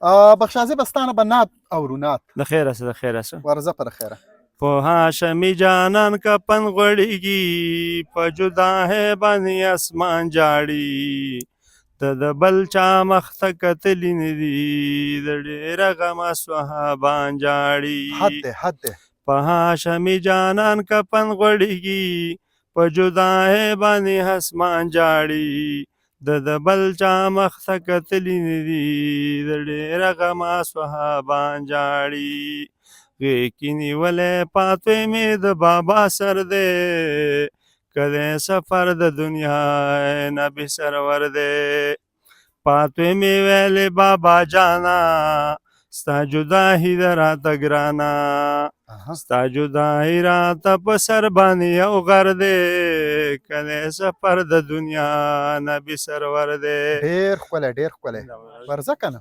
بخشازي بستانه به نعت اورو نعت. د خیره څه د خیره څه ورځه پر خیره. په هاشمي جانان کپن غوړېږي په جدا ہے باندې اسمان جاړي د بل چا مخ ته کتلي نه دي د ډېره غمه صحابان جاړي حد دی حد دی. په هاشمي جانان کپن غوړېږي په جدا ہے باندې اسمان جاړي د بل چا مخ ته کتلي نه دي د ډېره غمه صحابان جاړي غیږ نیولی پاتوی مې د بابا سر دی که دی سفر د دنیا نبي سرور دی پاتوی مې ویلې بابا جانا ستا جداهي ده راته ګرانه ستا جداهي راته په سر باندې یو غر دی که دی سفر د دنیا نبي سرور دی. ډېر ښکلی ډېر ښکلی. ورځه که نه.